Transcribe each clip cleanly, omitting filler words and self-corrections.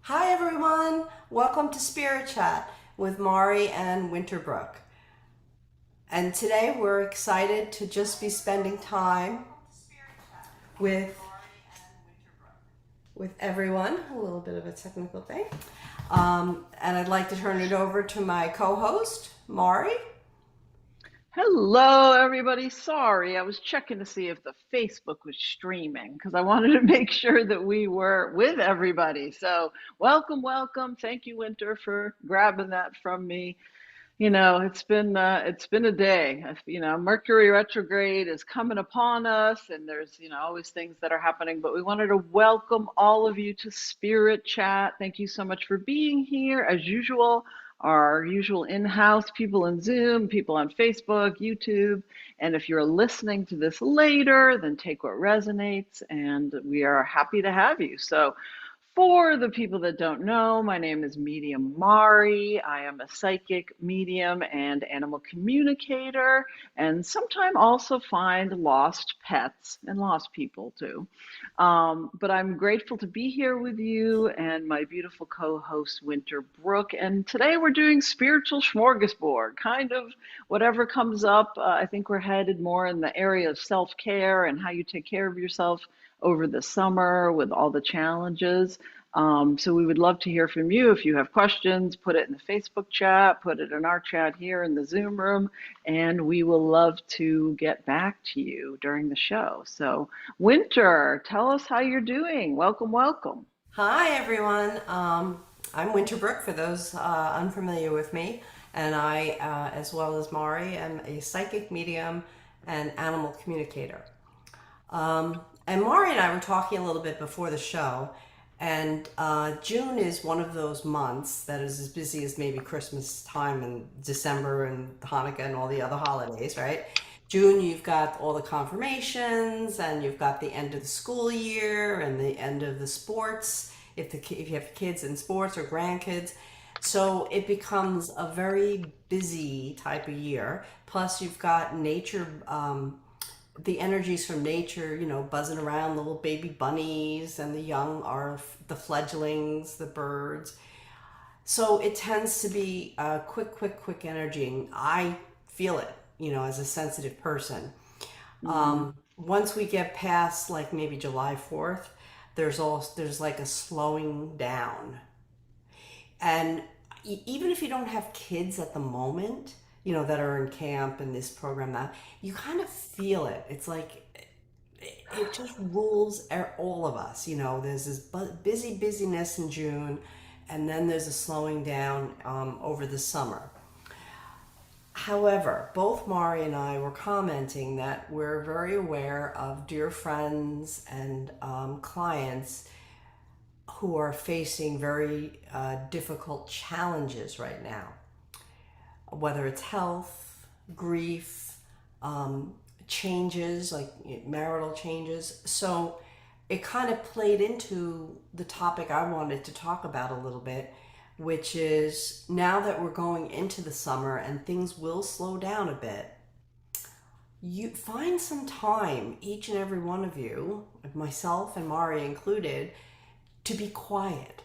Hi everyone, welcome to Spirit Chat with Mari and Brook. And today we're excited to just be spending time with everyone. A little bit of a technical thing. And I'd like to turn it over to my co-host, Mari. Hello, everybody. Sorry, I was checking to see if the Facebook was streaming because I wanted to make sure that we were with everybody. So, welcome, welcome. Thank you, Winter, for grabbing that from me. It's been a day. Mercury retrograde is coming upon us, and there's always things that are happening. But we wanted to welcome all of you to Spirit Chat. Thank you so much for being here, as usual. Our usual in-house people in Zoom, people on Facebook, YouTube, and if you're listening to this later, then take what resonates, and we are happy to have you. So. For the people that don't know, my name is Medium Mari. I am a psychic medium and animal communicator, and sometimes also find lost pets and lost people too. But I'm grateful to be here with you and my beautiful co-host Winter Brook. And today we're doing spiritual smorgasbord, kind of whatever comes up. I think we're headed more in the area of self-care and how you take care of yourself over the summer with all the challenges. So we would love to hear from you. If you have questions, put it in the Facebook chat, put it in our chat here in the Zoom room, and we will love to get back to you during the show. So, Winter, tell us how you're doing. Welcome, welcome. Hi everyone. I'm Brook for those unfamiliar with me, and I, as well as Mari, am a psychic medium and animal communicator. And Mari and I were talking a little bit before the show, and June is one of those months that is as busy as maybe Christmas time and December and Hanukkah and all the other holidays, right? June, you've got all the confirmations, and you've got the end of the school year and the end of the sports, if you have kids in sports or grandkids. So it becomes a very busy type of year. Plus, you've got nature, the energies from nature, buzzing around, the little baby bunnies, and the young are the fledglings, the birds. So it tends to be a quick energy. And I feel it, as a sensitive person. Mm, Once we get past like maybe July 4th, there's like a slowing down. And even if you don't have kids at the moment, that are in camp and this program, that you kind of feel it. It's like it just rules all of us. There's this busyness in June, and then there's a slowing down over the summer. However, both Mari and I were commenting that we're very aware of dear friends and clients who are facing very difficult challenges right now, whether it's health, grief, um, changes, like marital changes. So it kind of played into the topic I wanted to talk about a little bit, which is now that we're going into the summer and things will slow down a bit, you find some time, each and every one of you, myself and Mari included, to be quiet,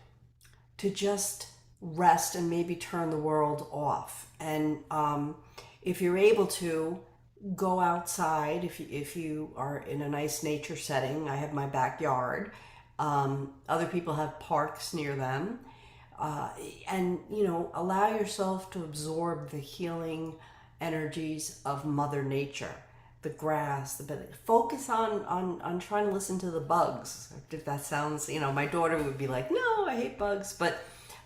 to just rest and maybe turn the world off. And if you're able to, go outside. If you are in a nice nature setting, I have my backyard. Other people have parks near them. Uh, and, allow yourself to absorb the healing energies of Mother Nature, the grass, focus on trying to listen to the bugs. If that sounds, my daughter would be like, no, I hate bugs. But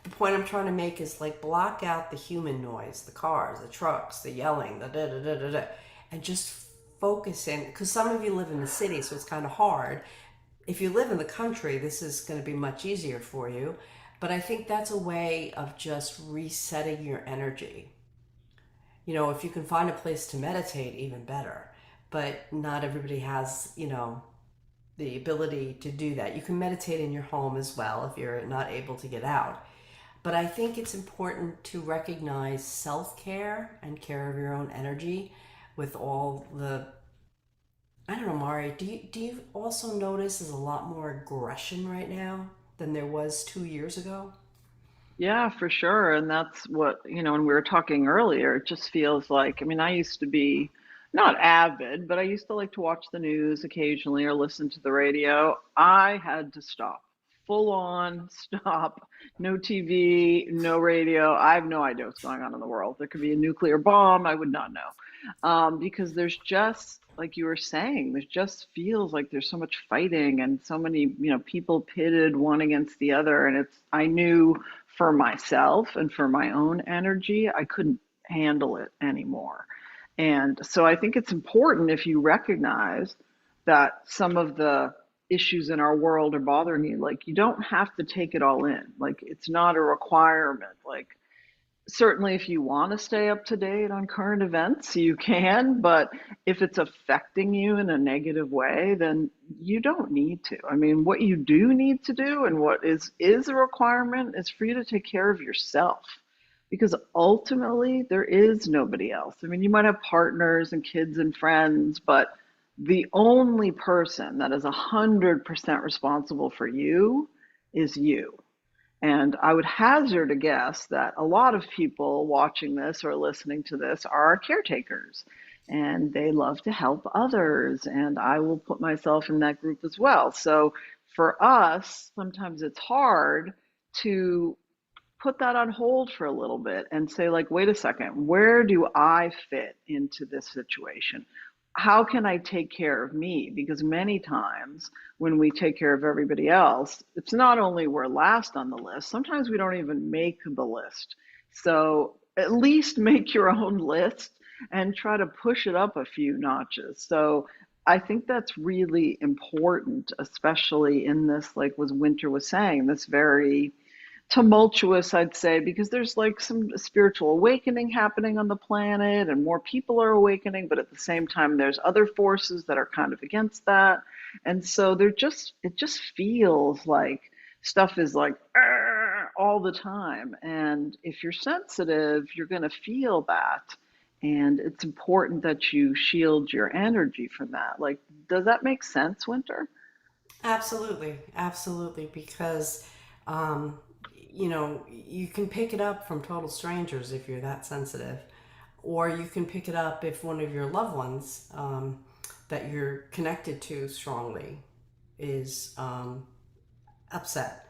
the point I'm trying to make is like block out the human noise, the cars, the trucks, the yelling, the da da da da da, and just focus in. Because some of you live in the city, so it's kind of hard. If you live in the country, this is going to be much easier for you. But I think that's a way of just resetting your energy. If you can find a place to meditate, even better. But not everybody has, the ability to do that. You can meditate in your home as well if you're not able to get out. But I think it's important to recognize self care and care of your own energy with all the. I don't know, Mari, do you also notice there's a lot more aggression right now? than there was 2 years ago? Yeah, for sure. And that's what, when we were talking earlier, it just feels like, I mean, I used to be not avid, but I used to like to watch the news occasionally or listen to the radio. I had to stop, full on stop, no TV, no radio. I have no idea what's going on in the world. There could be a nuclear bomb, I would not know. Because there's just, like you were saying, there just feels like there's so much fighting and so many, people pitted one against the other. And I knew for myself and for my own energy, I couldn't handle it anymore. And so I think it's important if you recognize that some of the issues in our world are bothering you, like you don't have to take it all in. Like it's not a requirement. Like certainly if you want to stay up to date on current events, you can, but if it's affecting you in a negative way, then you don't need to. I mean, what you do need to do and what is a requirement is for you to take care of yourself. Because ultimately there is nobody else. I mean, you might have partners and kids and friends, but the only person that is 100% responsible for you is you. And I would hazard a guess that a lot of people watching this or listening to this are caretakers and they love to help others. And I will put myself in that group as well. So for us, sometimes it's hard to put that on hold for a little bit and say, like, wait a second, where do I fit into this situation? How can I take care of me? Because many times when we take care of everybody else, it's not only we're last on the list, sometimes we don't even make the list. So at least make your own list and try to push it up a few notches. So I think that's really important, especially in this, like was Winter was saying, this very tumultuous, I'd say, because there's like some spiritual awakening happening on the planet and more people are awakening, but at the same time, there's other forces that are kind of against that. And so it just feels like stuff is like all the time. And if you're sensitive, you're going to feel that. And it's important that you shield your energy from that. Like, does that make sense, Winter? Absolutely, absolutely, because um, you can pick it up from total strangers if you're that sensitive, or you can pick it up if one of your loved ones that you're connected to strongly is upset.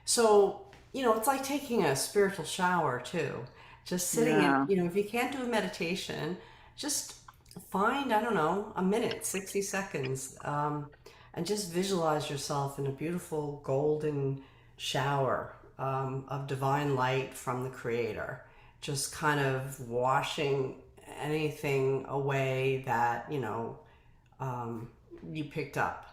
So, it's like taking a spiritual shower too. Just sitting in, Yeah. if you can't do a meditation, just find, I don't know, a minute, 60 seconds, and just visualize yourself in a beautiful golden shower of divine light from the Creator. Just kind of washing anything away that, you picked up.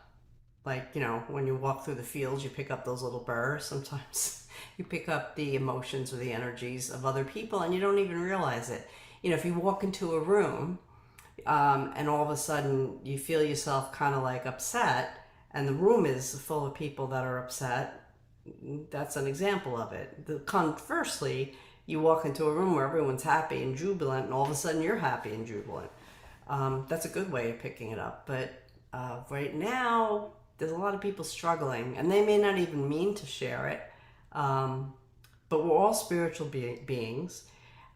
Like, when you walk through the fields, you pick up those little burrs. Sometimes you pick up the emotions or the energies of other people and you don't even realize it. If you walk into a room and all of a sudden you feel yourself kind of like upset and the room is full of people that are upset, that's an example of it. Conversely, you walk into a room where everyone's happy and jubilant and all of a sudden you're happy and jubilant. That's a good way of picking it up. But right now, there's a lot of people struggling, and they may not even mean to share it. But we're all spiritual beings,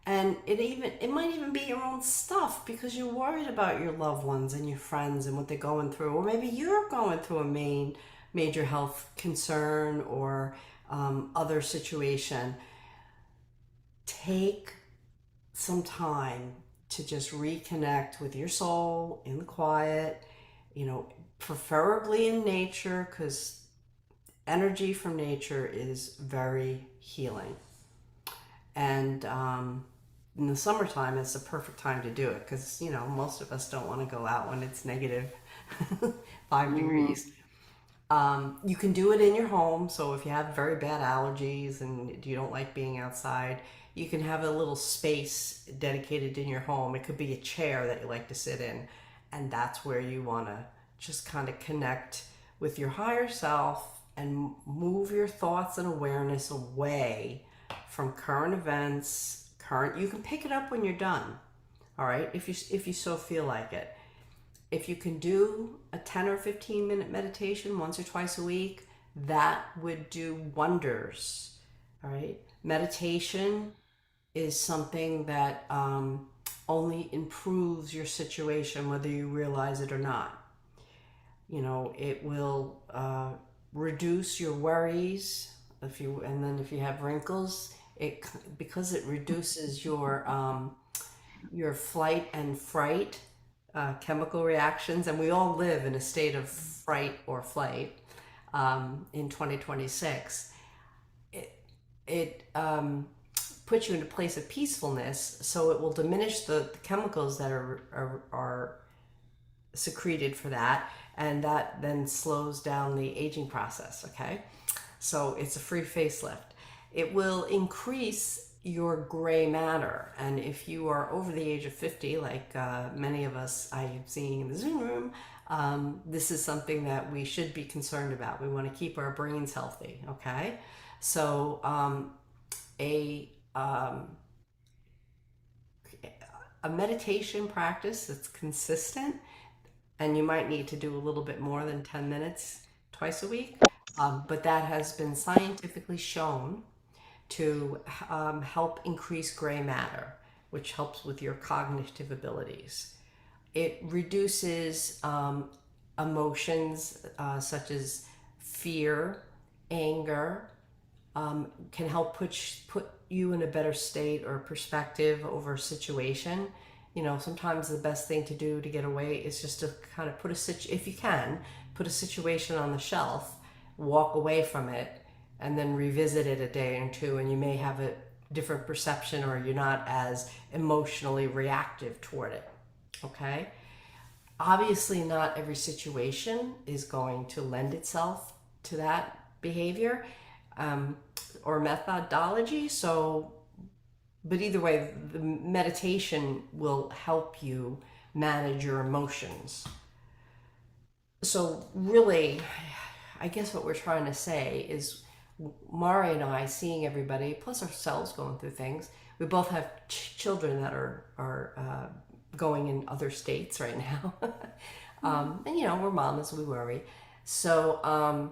and it might even be your own stuff because you're worried about your loved ones and your friends and what they're going through, or maybe you're going through a major health concern or other situation. Take some time to just reconnect with your soul in the quiet, preferably in nature, because energy from nature is very healing. And in the summertime, it's the perfect time to do it because, most of us don't want to go out when it's negative 5 degrees. Mm. You can do it in your home. So if you have very bad allergies and you don't like being outside, you can have a little space dedicated in your home. It could be a chair that you like to sit in. And that's where you want to just kind of connect with your higher self and move your thoughts and awareness away from current events. You can pick it up when you're done. All right. If you so feel like it. If you can do a 10 or 15 minute meditation once or twice a week, that would do wonders. All right. Meditation is something that only improves your situation, whether you realize it or not. It will reduce your worries. And then if you have wrinkles, it because it reduces your flight and fright chemical reactions, and we all live in a state of fright or flight in 2026. It puts you in a place of peacefulness, so it will diminish the chemicals that are secreted for that, and that then slows down the aging process. Okay, so it's a free facelift. It will increase your gray matter, and if you are over the age of 50, like many of us I have seen in the Zoom room, this is something that we should be concerned about. We want to keep our brains healthy. Okay, so a a meditation practice that's consistent, and you might need to do a little bit more than 10 minutes twice a week, but that has been scientifically shown to help increase gray matter, which helps with your cognitive abilities. It reduces emotions such as fear, anger, can help put you in a better state or perspective over a situation. Sometimes the best thing to do to get away is just to kind of if you can, put a situation on the shelf, walk away from it, and then revisit it a day or two, and you may have a different perception, or you're not as emotionally reactive toward it. Okay? Obviously, not every situation is going to lend itself to that behavior or methodology. But either way, the meditation will help you manage your emotions. So, really, I guess what we're trying to say is Mari and I, seeing everybody, plus ourselves going through things, we both have children that are going in other states right now. And, we're mamas, we worry. So,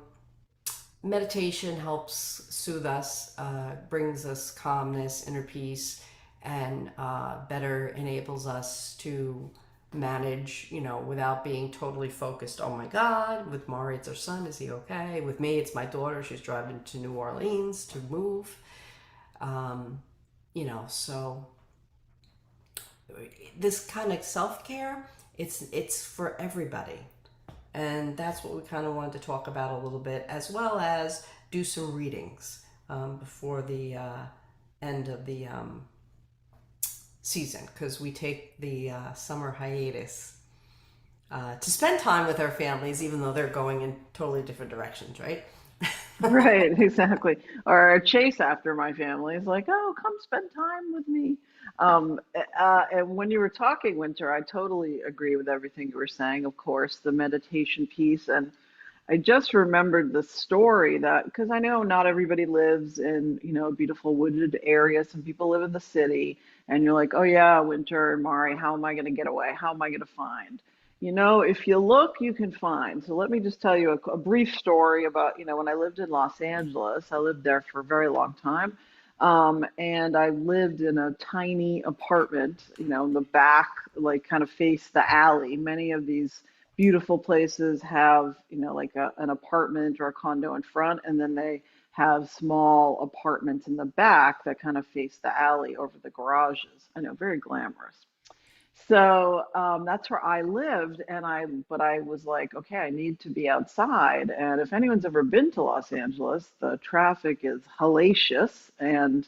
meditation helps soothe us, brings us calmness, inner peace, and better enables us to manage, without being totally focused. Oh my God, with Mari, it's our son. Is he okay? With me, it's my daughter. She's driving to New Orleans to move. So this kind of self-care, it's for everybody. And that's what we kind of wanted to talk about a little bit, as well as do some readings before the end of the season, because we take the summer hiatus to spend time with our families, even though they're going in totally different directions, right? Right, exactly. Or a chase after my family is like, oh, come spend time with me. And when you were talking, Winter, I totally agree with everything you were saying. Of course, the meditation piece, and I just remembered the story that because I know not everybody lives in, a beautiful wooded area. Some people live in the city, and you're like, oh yeah, Winter and Mari, how am I going to get away? How am I going to find? If you look, you can find. So let me just tell you a brief story about, when I lived in Los Angeles. I lived there for a very long time. And I lived in a tiny apartment, in the back, like kind of face the alley. Many of these beautiful places have, like an apartment or a condo in front, and then they have small apartments in the back that kind of face the alley over the garages. I know, very glamorous. So that's where I lived, but I was like, okay, I need to be outside. And if anyone's ever been to Los Angeles, the traffic is hellacious, and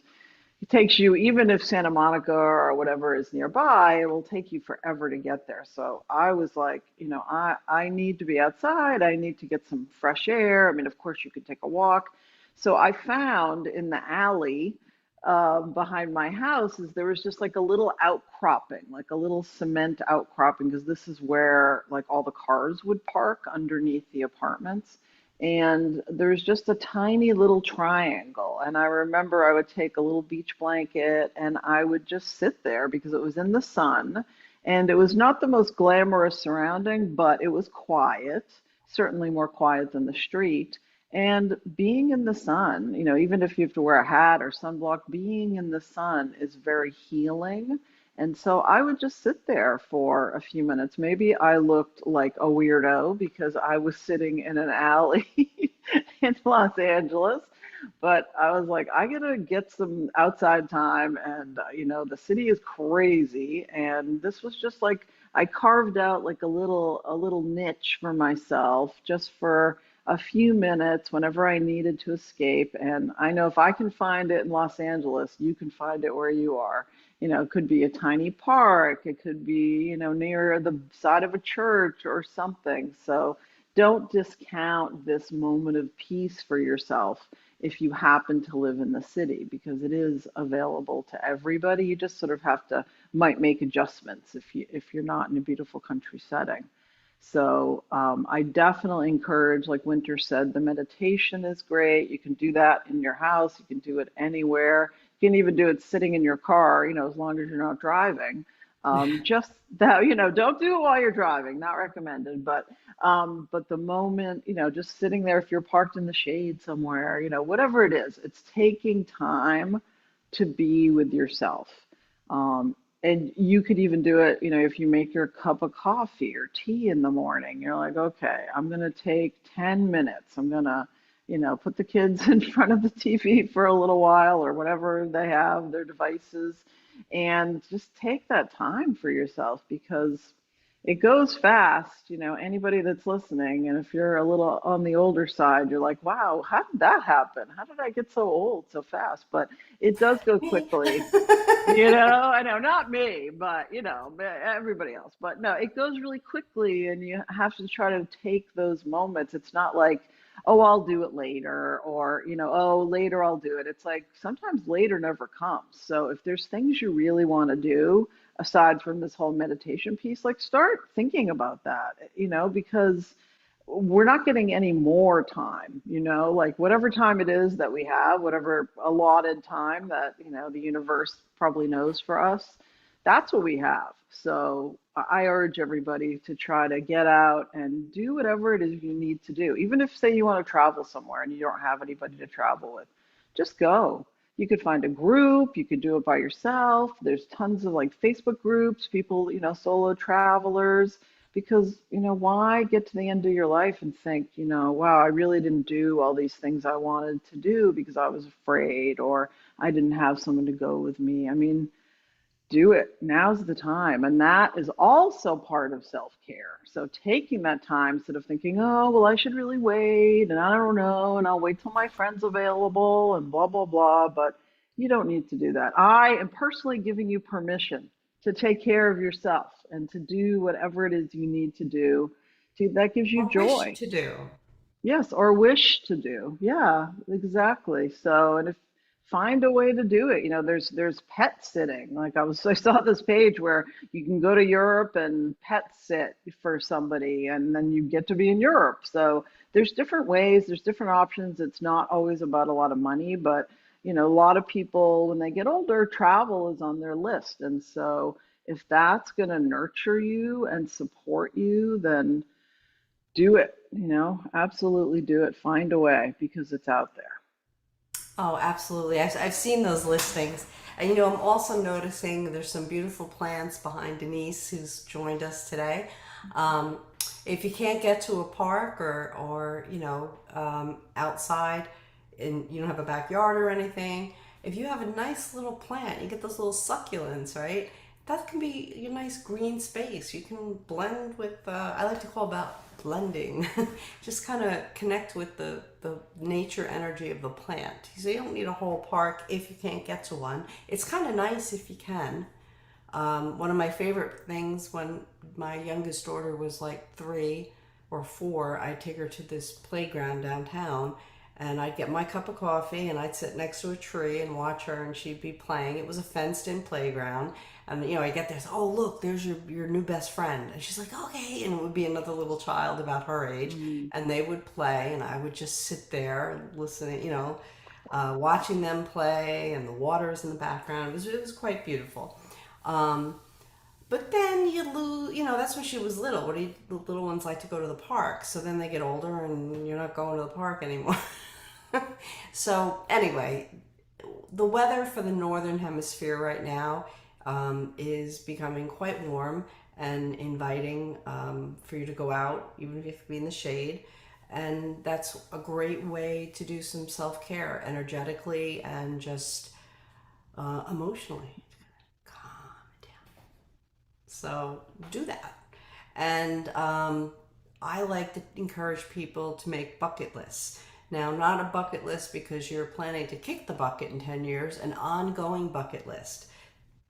it takes you, even if Santa Monica or whatever is nearby, it will take you forever to get there. So I was like, I need to be outside. I need to get some fresh air. I mean, of course, you could take a walk. So I found in the alley behind my house is there was just like a little outcropping, like a little cement outcropping, because this is where like all the cars would park underneath the apartments. And there's just a tiny little triangle. And I remember I would take a little beach blanket and I would just sit there because it was in the sun. And it was not the most glamorous surrounding, but it was quiet, certainly more quiet than the street. And being in the sun, even if you have to wear a hat or sunblock, being in the sun is very healing. And so I would just sit there for a few minutes. Maybe I looked like a weirdo because I was sitting in an alley in Los Angeles, but I was like, I gotta get some outside time. And, the city is crazy. And this was just like, I carved out like a little niche for myself just for a few minutes whenever I needed to escape. And I know if I can find it in Los Angeles, you can find it where you are. It could be a tiny park, it could be, near the side of a church or something. So don't discount this moment of peace for yourself if you happen to live in the city, because it is available to everybody. You just sort of have to might make adjustments if you're not in a beautiful country setting. So I definitely encourage, like Winter said, the meditation is great. You can do that in your house. You can do it anywhere. You can even do it sitting in your car, as long as you're not driving. Just that, don't do it while you're driving, not recommended. But the moment, just sitting there, if you're parked in the shade somewhere, whatever it is, it's taking time to be with yourself. Um, and you could even do it, if you make your cup of coffee or tea in the morning, you're like, okay, I'm going to take 10 minutes. I'm going to, put the kids in front of the TV for a little while or whatever they have, their devices, and just take that time for yourself because it goes fast. Anybody that's listening, and if you're a little on the older side, you're like, wow, how did that happen? How did I get so old so fast? But it does go Me. quickly. I know, not me, but everybody else. But no, it goes really quickly, and you have to try to take those moments. It's not like, oh, I'll do it later, or, oh, later I'll do it. It's like sometimes later never comes. So if there's things you really want to do, aside from this whole meditation piece, like start thinking about that, because we're not getting any more time, like whatever time it is that we have, whatever allotted time that, the universe probably knows for us, that's what we have. So I urge everybody to try to get out and do whatever it is you need to do. Even if, say, you want to travel somewhere and you don't have anybody to travel with, just go. You could find a group, you could do it by yourself. There's tons of like Facebook groups, people, solo travelers, because, why get to the end of your life and think, wow, I really didn't do all these things I wanted to do because I was afraid or I didn't have someone to go with me. I mean, do it. Now's the time. And that is also part of self-care. So taking that time instead of thinking, oh, well, I should really wait and I don't know, and I'll wait till my friend's available and blah, blah, blah. But you don't need to do that. I am personally giving you permission to take care of yourself and to do whatever it is you need to do. That gives you Or wish joy. to do. Yes, or wish to do. Yeah, exactly. So, and if find a way to do it, there's pet sitting. Like I saw this page where you can go to Europe and pet sit for somebody, and then you get to be in Europe. So there's different ways, there's different options. It's not always about a lot of money, but a lot of people when they get older, travel is on their list. And so if that's going to nurture you and support you, then do it, absolutely do it. Find a way because it's out there. Oh, absolutely. I've seen those listings. And I'm also noticing there's some beautiful plants behind Denise, who's joined us today. Um, if you can't get to a park or outside and you don't have a backyard or anything, if you have a nice little plant, you get those little succulents, right? That can be your nice green space. You can blend with, I like to call about blending, just kind of connect with the nature energy of the plant. So you don't need a whole park if you can't get to one. It's kind of nice if you can. One of my favorite things when my youngest daughter was like 3 or 4, I'd take her to this playground downtown and I'd get my cup of coffee and I'd sit next to a tree and watch her and she'd be playing. It was a fenced in playground. And I get there, oh look, there's your new best friend. And she's like, okay. And it would be another little child about her age. Mm. And they would play and I would just sit there listening, watching them play and the water's in the background. It was quite beautiful. Um, But then you lose, that's when she was little. The little ones like to go to the park. So then they get older and you're not going to the park anymore. So anyway, the weather for the northern hemisphere right now is becoming quite warm and inviting for you to go out, even if you have to be in the shade. And that's a great way to do some self care energetically and just emotionally. Calm down. So do that. And I like to encourage people to make bucket lists. Now, not a bucket list because you're planning to kick the bucket in 10 years, an ongoing bucket list.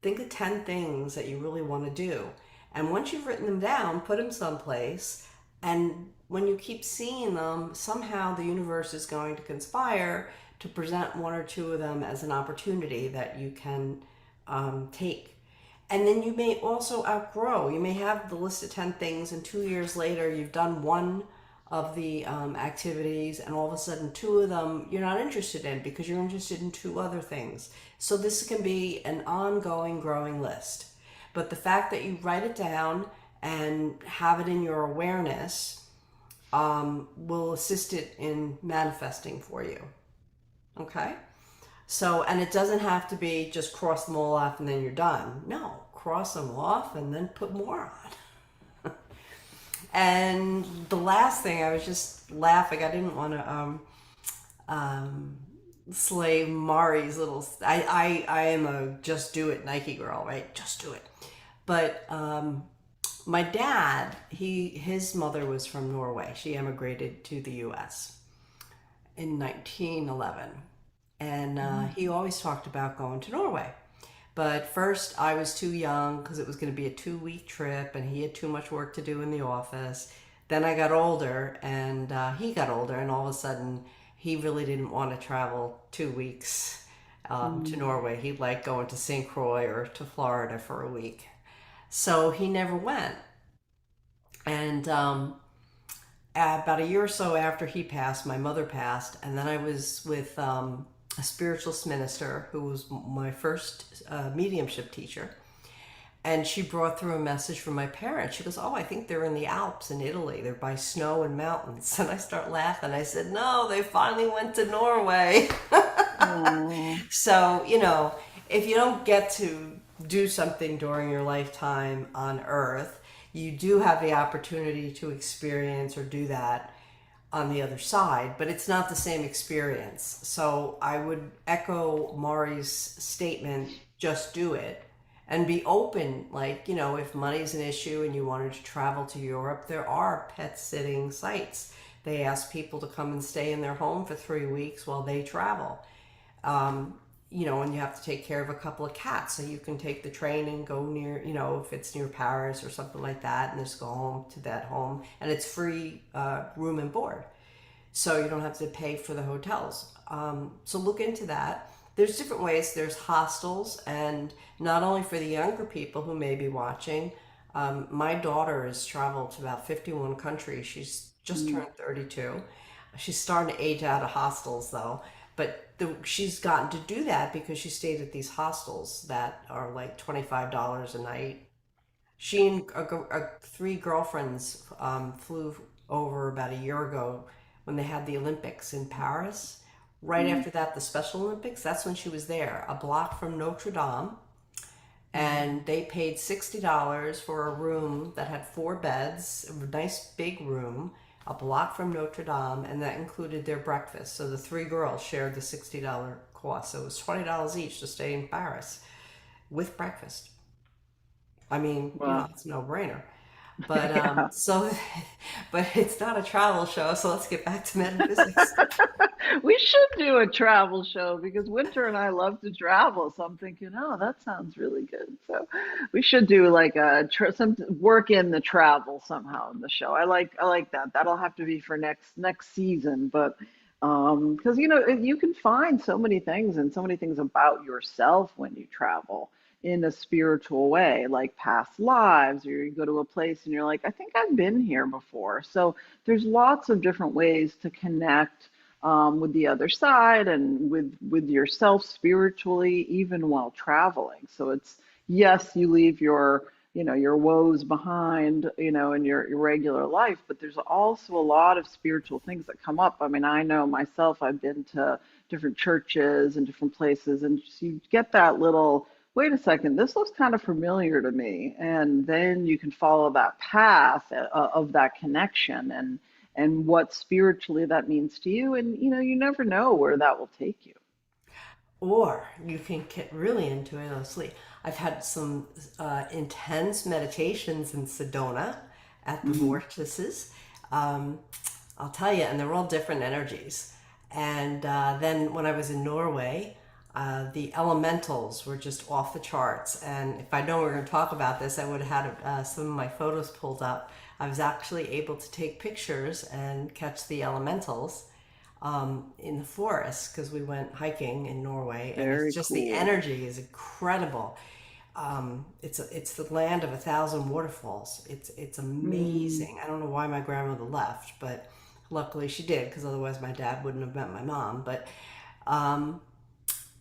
Think of 10 things that you really want to do. And once you've written them down, put them someplace. And when you keep seeing them, somehow the universe is going to conspire to present one or two of them as an opportunity that you can take. And then you may also outgrow. You may have the list of 10 things, and 2 years later, you've done one of the activities, and all of a sudden, two of them you're not interested in because you're interested in two other things. So, this can be an ongoing, growing list. But the fact that you write it down and have it in your awareness will assist it in manifesting for you. Okay? So, and it doesn't have to be just cross them all off and then you're done. No, cross them off and then put more on. And the last thing, I was just laughing. I didn't want to slay Mari's little. I am a just do it Nike girl, right? Just do it. But my dad, his mother was from Norway. She emigrated to the U.S. in 1911. And he always talked about going to Norway. But first, I was too young because it was going to be a 2 week trip and he had too much work to do in the office. Then I got older and he got older, and all of a sudden, he really didn't want to travel 2 weeks to Mm. Norway. He liked going to St. Croix or to Florida for a week. So he never went. And about a year or so after he passed, my mother passed, and then I was with a spiritualist minister who was my first mediumship teacher. And she brought through a message from my parents. She goes, "Oh, I think they're in the Alps in Italy. They're by snow and mountains." And I start laughing. I said, "No, they finally went to Norway." Oh, So, if you don't get to do something during your lifetime on Earth, you do have the opportunity to experience or do that on the other side, but it's not the same experience. So I would echo Mari's statement, just do it and be open. Like, if money's an issue and you wanted to travel to Europe, there are pet sitting sites. They ask people to come and stay in their home for 3 weeks while they travel. And you have to take care of a couple of cats. So you can take the train and go near, if it's near Paris or something like that, and just go home to that home. And it's free room and board. So you don't have to pay for the hotels. So look into that. There's different ways. There's hostels, and not only for the younger people who may be watching. My daughter has traveled to about 51 countries. She's just mm, turned 32. She's starting to age out of hostels though, but she's gotten to do that because she stayed at these hostels that are like $25 a night. She and three girlfriends flew over about a year ago when they had the Olympics in Paris. Right mm, after that, the Special Olympics, that's when she was there, a block from Notre Dame. mm. And they paid $60 for a room that had four beds, a nice big room, a block from Notre Dame, and that included their breakfast. So the three girls shared the $60 cost. So it was $20 each to stay in Paris with breakfast. I mean, Wow. it's a no-brainer. But Yeah. but it's not a travel show, so let's get back to metaphysics. We should do a travel show because Winter and I love to travel. So I'm thinking, oh, that sounds really good. So we should do like some work in the travel somehow in the show. I like that. That'll have to be for next season. But because you can find so many things and so many things about yourself when you travel in a spiritual way, like past lives, or you go to a place and you're like, I think I've been here before. So there's lots of different ways to connect with the other side and with yourself spiritually, even while traveling. So it's yes, you leave your your woes behind, in your regular life. But there's also a lot of spiritual things that come up. I mean, I know myself, I've been to different churches and different places, and just, you get that little, wait a second, this looks kind of familiar to me. And then you can follow that path of that connection and what spiritually that means to you. And, you never know where that will take you. Or you can get really into it honestly. I've had some intense meditations in Sedona at the Hmm. vortices. Um, I'll tell you, and they're all different energies. And then when I was in Norway, the elementals were just off the charts. And if I know we're going to talk about this, I would have had some of my photos pulled up. I was actually able to take pictures and catch the elementals in the forest because we went hiking in Norway, and it's Very just the cool. energy is incredible. It's the land of a thousand waterfalls. It's Mm. amazing. I don't know why my grandmother left, but luckily she did because otherwise my dad wouldn't have met my mom. But um,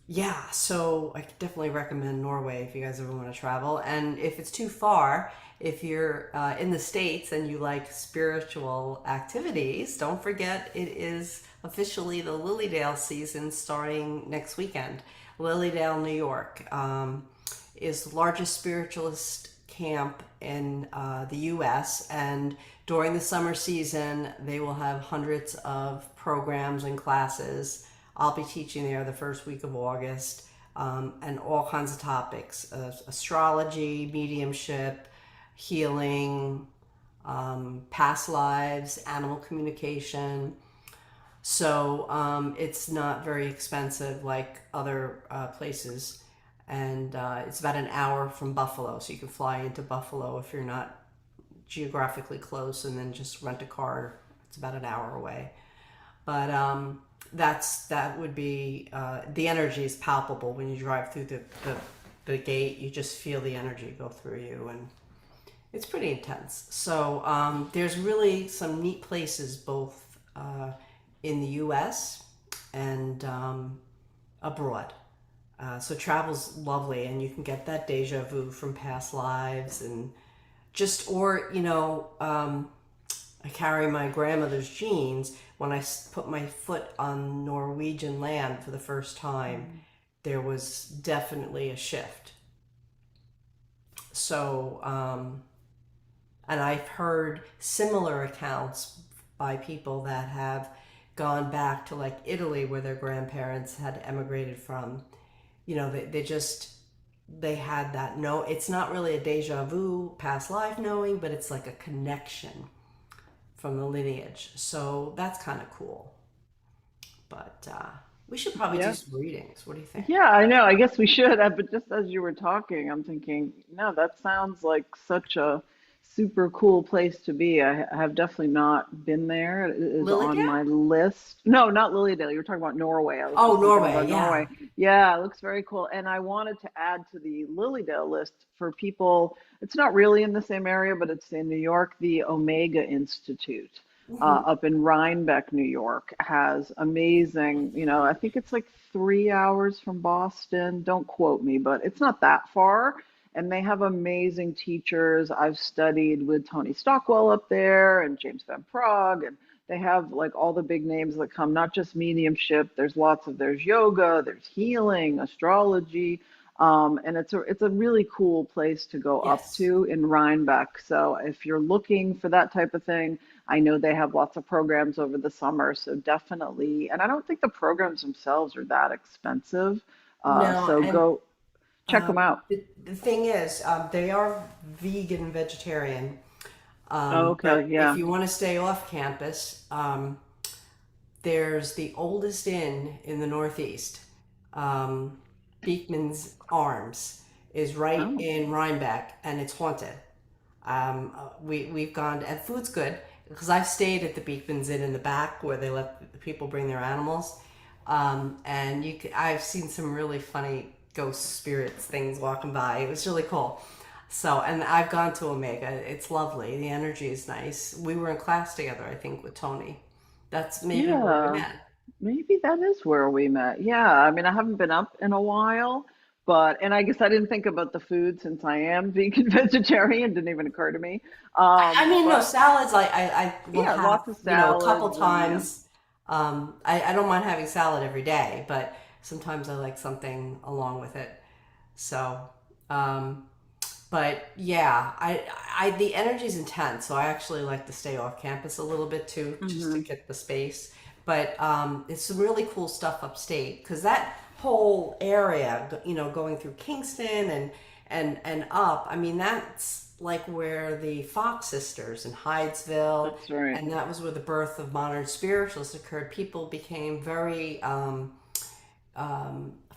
yeah, so I could definitely recommend Norway if you guys ever want to travel. And if it's too far, if you're in the States and you like spiritual activities, don't forget it is officially the Lilydale season starting next weekend. Lilydale, New York, is the largest spiritualist camp in the US. And during the summer season, they will have hundreds of programs and classes. I'll be teaching there the first week of August, and all kinds of topics: astrology, mediumship, healing, past lives, animal communication. So it's not very expensive like other places. And it's about an hour from Buffalo. So you can fly into Buffalo if you're not geographically close and then just rent a car. It's about an hour away. But that would be the energy is palpable when you drive through the gate. You just feel the energy go through you, and it's pretty intense. So there's really some neat places both in the U.S. and abroad. So travel's lovely, and you can get that deja vu from past lives, and just or I carry my grandmother's genes. When I put my foot on Norwegian land for the first time, Mm. there was definitely a shift. So, and I've heard similar accounts by people that have gone back to like Italy where their grandparents had emigrated from. They just they had that no, it's not really a deja vu past life knowing, but it's like a connection from the lineage. So that's kind of cool. But we should probably do Yeah. some readings. What do you think? Yeah, I know. I guess we should have, but just as you were talking, I'm thinking, no, that sounds like such a super cool place to be. I have definitely not been there. It is on Lilydale? my list. No, not Lilydale. You were talking about Norway. I was Oh, just thinking Norway. about Yeah. Norway. Yeah, it looks very cool. And I wanted to add to the Lilydale list for people. It's not really in the same area, but it's in New York. The Omega Institute Hmm. up in Rhinebeck, New York, has amazing, I think it's like 3 hours from Boston. Don't quote me, but it's not that far. And they have amazing teachers. I've studied with Tony Stockwell up there and James Van Prague, and they have like all the big names that come, not just mediumship. There's yoga, there's healing, astrology. And it's a really cool place to go up Yes. to in Rhinebeck. So if you're looking for that type of thing, I know they have lots of programs over the summer, so definitely. And I don't think the programs themselves are that expensive. No, So and go check them out. the thing is, they are vegan, vegetarian. Okay, But if yeah. you want to stay off campus, there's the oldest inn in the Northeast. Um, Beekman's Arms is right Oh, in Rhinebeck, and it's haunted. We've gone and food's good because I've stayed at the Beekman's Inn in the back where they let the people bring their animals, and I've seen some really funny ghost spirits things walking by. It was really cool. So, and I've gone to Omega. It's lovely. The energy is nice. We were in class together, I think, with Tony. That's maybe where we yeah. met. Maybe that is where we met. Yeah, I mean, I haven't been up in a while, And I guess I didn't think about the food since I am vegan vegetarian, didn't even occur to me. I mean, no, But salads, I will yeah, have, lots of a couple salads and yeah. times. I don't mind having salad every day, but sometimes I like something along with it. So, um, but yeah, the energy's intense, so I actually like to stay off campus a little bit too, just to Hmm. get the space. But it's some really cool stuff upstate because that whole area, going through Kingston and up. I mean, that's like where the Fox sisters in Hydesville, That's right. and that was where the birth of modern spiritualists occurred. People became very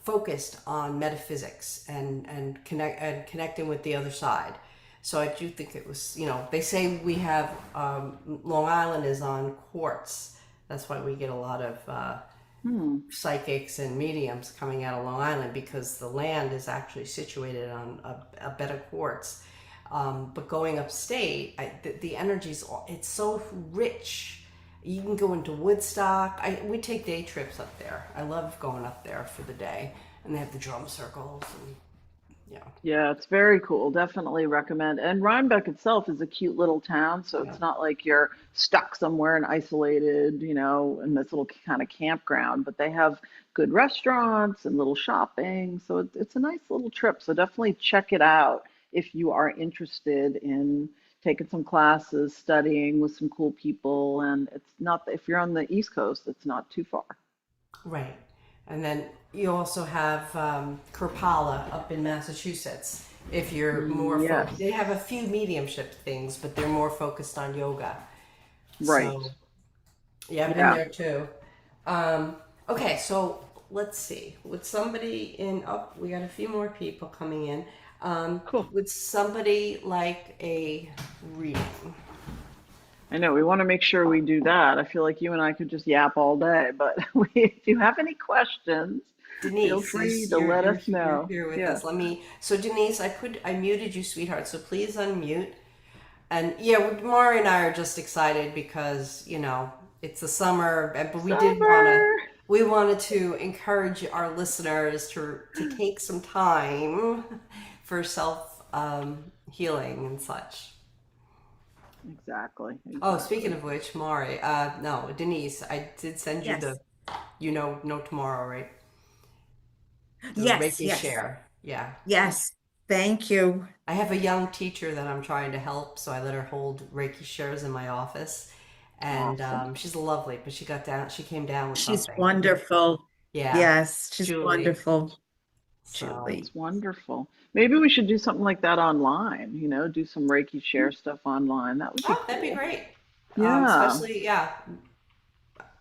focused on metaphysics and connecting with the other side. So I do think it was, they say we have Long Island is on quartz. That's why we get a lot of Hmm. psychics and mediums coming out of Long Island because the land is actually situated on a bed of quartz. But going upstate, the energy's it's so rich. You can go into Woodstock. We take day trips up there. I love going up there for the day, and they have the drum circles and yeah, Yeah, it's very cool. Definitely recommend. And Rhinebeck itself is a cute little town, so yeah. it's not like you're stuck somewhere and isolated, in this little kind of campground, but they have good restaurants and little shopping. So it's a nice little trip. So definitely check it out if you are interested in taking some classes, studying with some cool people. And it's not, if you're on the East Coast, it's not too far. Right. And then you also have Kurpala up in Massachusetts. If you're more focused, Yes, they have a few mediumship things, but they're more focused on yoga. right. So yeah, I've been Yeah, there too. Okay, so let's see. Would somebody in? Oh, we got a few more people coming in. cool. Would somebody like a reading? I know we want to make sure we do that. I feel like you and I could just yap all day, but if you have any questions, feel Denise, free to you're let you're us you're know. here with Yeah. us. Let me. So Denise, I muted you, sweetheart. So please unmute. And yeah, Mari and I are just excited because it's the summer, but Summer. we wanted to encourage our listeners to take some time for self healing and such. Exactly. Oh, speaking Exactly. of which, Mari, no, Denise, I did send you Yes. no tomorrow, right? The Yes, Reiki yes, share. Yeah. yes. Thank you. I have a young teacher that I'm trying to help, so I let her hold Reiki shares in my office. And Awesome. she's lovely, but she came down with She's something. wonderful. Yeah, Yes, she's Julie. wonderful, So, Julie. That's wonderful. Maybe we should do something like that online, do some Reiki share stuff online. That would be oh, that'd be cool. great. Yeah. Especially, yeah,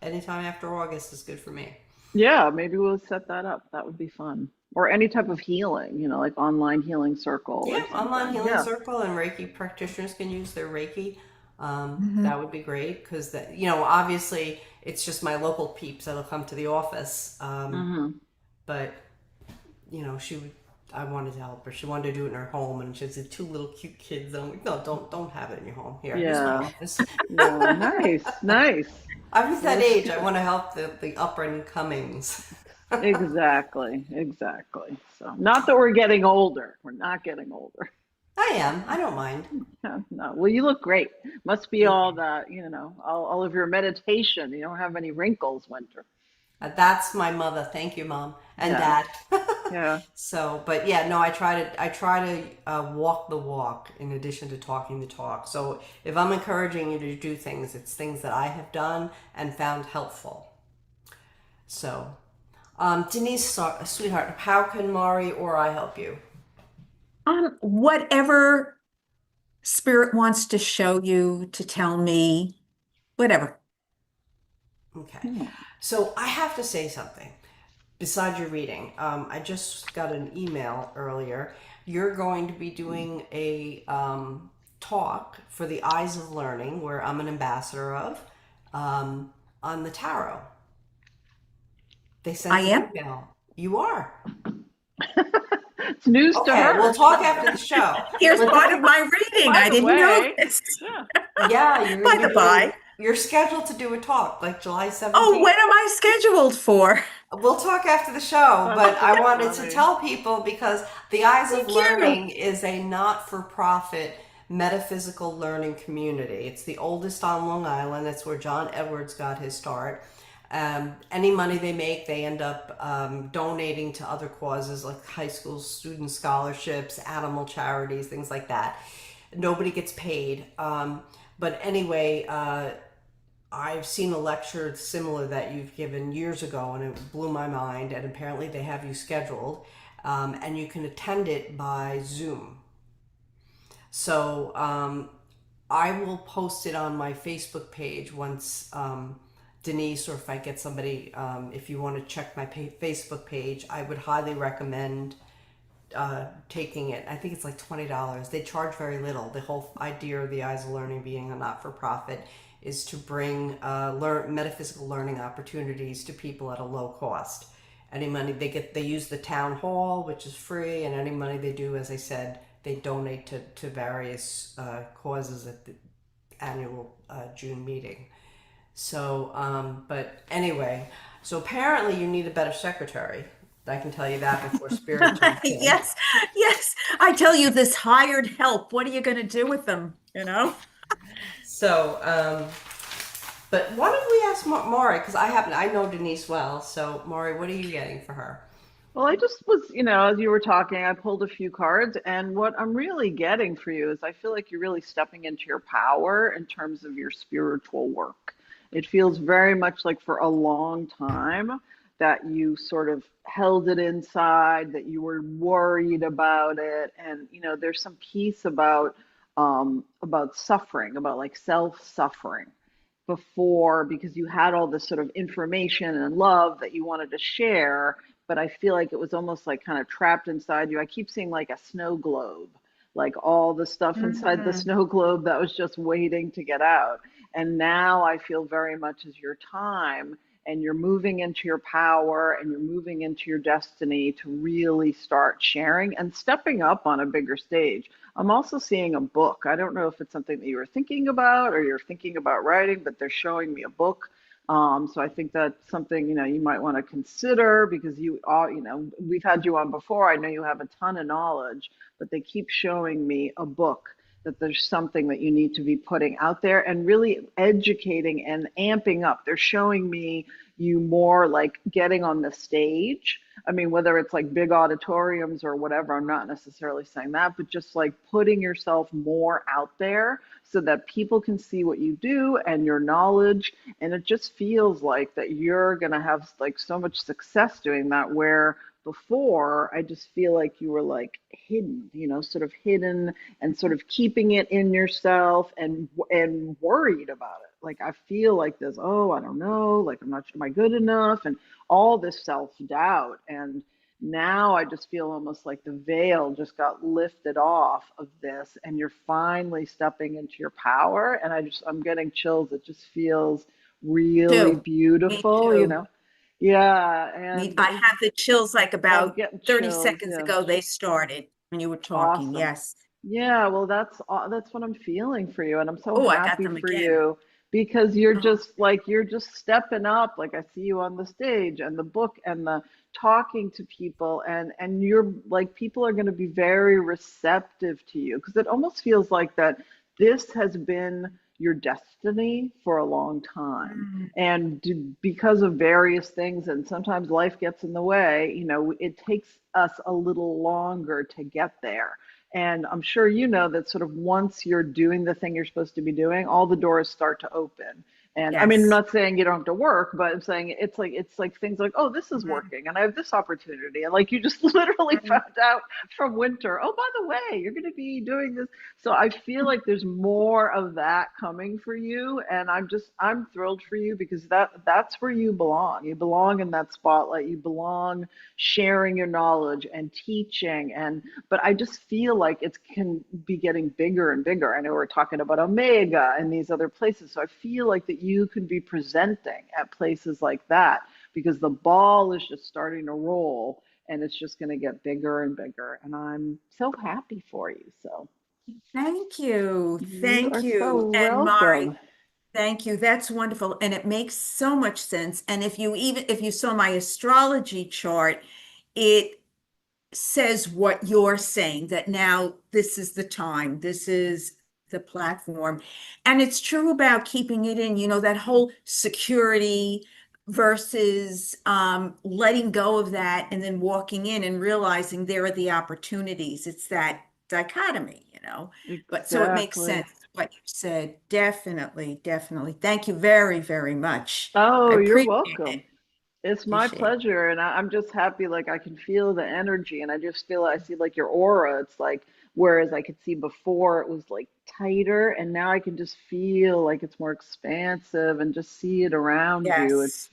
anytime after August is good for me. Yeah, maybe we'll set that up. That would be fun. Or any type of healing, like online healing circle or Yeah, online something. healing Yeah. circle and Reiki practitioners can use their Reiki. Hmm. That would be great because obviously it's just my local peeps that'll come to the office. Hmm. But she would. I wanted to help her. She wanted to do it in her home, and she said two little cute kids. And I'm like, no, don't have it in your home. Here's my Yeah. office. Yeah. Nice. Nice. I'm at Well, that that's age. I good. want to help the up and comings. Exactly. Exactly. So, not that we're getting older. We're not getting older. I am. I don't mind. No, no. Well, you look great. Must be Thank all you. that, all of your meditation. You don't have any wrinkles, Winter. That's my mother. Thank you, mom and Yeah. dad. Yeah. So, but yeah, no, I try to walk the walk in addition to talking the talk. So, if I'm encouraging you to do things, it's things that I have done and found helpful. So, Denise, sweetheart, how can Mari or I help you? Whatever spirit wants to show you, to tell me, whatever. Okay. Hmm. So, I have to say something. Besides your reading, I just got an email earlier. You're going to be doing a talk for the Eyes of Learning, where I'm an ambassador of, on the tarot. They I sent an am. email. You are. It's news to Okay, we'll her. talk after the show. Here's But part of my reading. By I the didn't know way, this. yeah. yeah, you're going By to the be by. doing, you're scheduled to do a talk like July Oh, 17th. when am I scheduled for? We'll talk after the show, That's but so I wanted to funny. tell people because the Eyes of Thank you. Learning is a not for profit metaphysical learning community. It's the oldest on Long Island. That's where John Edwards got his start. Any money they make, they end up donating to other causes like high school student scholarships, animal charities, things like that. Nobody gets paid. But anyway, I've seen a lecture similar that you've given years ago, and it blew my mind. And apparently, they have you scheduled, and you can attend it by Zoom. So I will post it on my Facebook page once Denise, or if I get somebody, if you want to check my Facebook page, I would highly recommend taking it. I think it's like $20. They charge very little. The whole idea of the Eyes of Learning being a not for profit is to bring metaphysical learning opportunities to people at a low cost. Any money they get, they use the town hall, which is free, and any money they do, as I said, they donate to various causes at the annual June meeting. So, but anyway, so apparently you need a better secretary. I can tell you that before Spirit jumps in. Yes, yes. I tell you, this hired help, what are you going to do with them? You know? So, but why don't we ask Maury? Because I know Denise well. So, Maury, what are you getting for her? Well, I just was, as you were talking, I pulled a few cards, and what I'm really getting for you is I feel like you're really stepping into your power in terms of your spiritual work. It feels very much like for a long time that you sort of held it inside, that you were worried about it, and there's some piece about suffering, about like self-suffering before because you had all this sort of information and love that you wanted to share, but I feel like it was almost like kind of trapped inside you. I keep seeing like a snow globe, like all the stuff inside the Mhm. snow globe that was just waiting to get out. And now I feel very much as your time, and you're moving into your power and you're moving into your destiny to really start sharing and stepping up on a bigger stage. I'm also seeing a book. I don't know if it's something that you were thinking about or you're thinking about writing, but they're showing me a book. So I think that's something, you might want to consider because you are, we've had you on before. I know you have a ton of knowledge, but they keep showing me a book that there's something that you need to be putting out there and really educating and amping up. They're showing me you more like getting on the stage. I mean, whether it's like big auditoriums or whatever, I'm not necessarily saying that, but just like putting yourself more out there so that people can see what you do and your knowledge. And it just feels like that you're going to have like so much success doing that, where before I just feel like you were like hidden, sort of hidden and sort of keeping it in yourself and worried about it. Like I feel like this, oh, I don't know, like I'm not sure, am I good enough? And all this self-doubt. And now I just feel almost like the veil just got lifted off of this, and you're finally stepping into your power. And I'm getting chills. It just feels really Too. Me beautiful, too. Yeah, I had the chills like I'm about getting 30 chills. seconds Yeah, ago they started when you were talking. awesome. Yes. Yeah, well, that's what I'm feeling for you, and I'm so Oh, I got happy them for again. you because you're Oh, just like you're just stepping up. Like I see you on the stage and the book and the talking to people, and you're like people are going to be very receptive to you because it almost feels like that this has been your destiny for a long time, mm, and because of various things, and sometimes life gets in the way. It takes us a little longer to get there, and I'm sure you know that sort of once you're doing the thing you're supposed to be doing, all the doors start to open. And I mean, I'm yes. not saying you don't have to work, but I'm saying it's like things like, oh, this is Mhm, working and I have this opportunity. And like you just literally mhm. found out from winter, oh, by the way, you're going to be doing this. So I feel like there's more of that coming for you. And I'm thrilled for you because that's where you belong. You belong in that spotlight. You belong sharing your knowledge and teaching, but I just feel like it can be getting bigger and bigger. I know we're talking about Omega and these other places. So I feel like that you can be presenting at places like that because the ball is just starting to roll, and it's just going to get bigger and bigger. And I'm so happy for you. So Thank you. you Thank are so you. And Mari, welcome. Thank you. That's wonderful. And it makes so much sense. And if you saw my astrology chart, it says what you're saying, that now this is the time, this is the platform. And it's true about keeping it in, that whole security versus letting go of that and then walking in and realizing there are the opportunities. It's that dichotomy. But so it makes Exactly. sense what you said. Definitely, definitely. Thank you very, very much. I Oh, you're appreciate it. welcome. It's my Appreciate it. pleasure, and I'm just happy. Like I can feel the energy, and I just feel I see like your aura. It's like whereas I could see before it was like tighter, and now I can just feel like it's more expansive and just see it around you. Yes.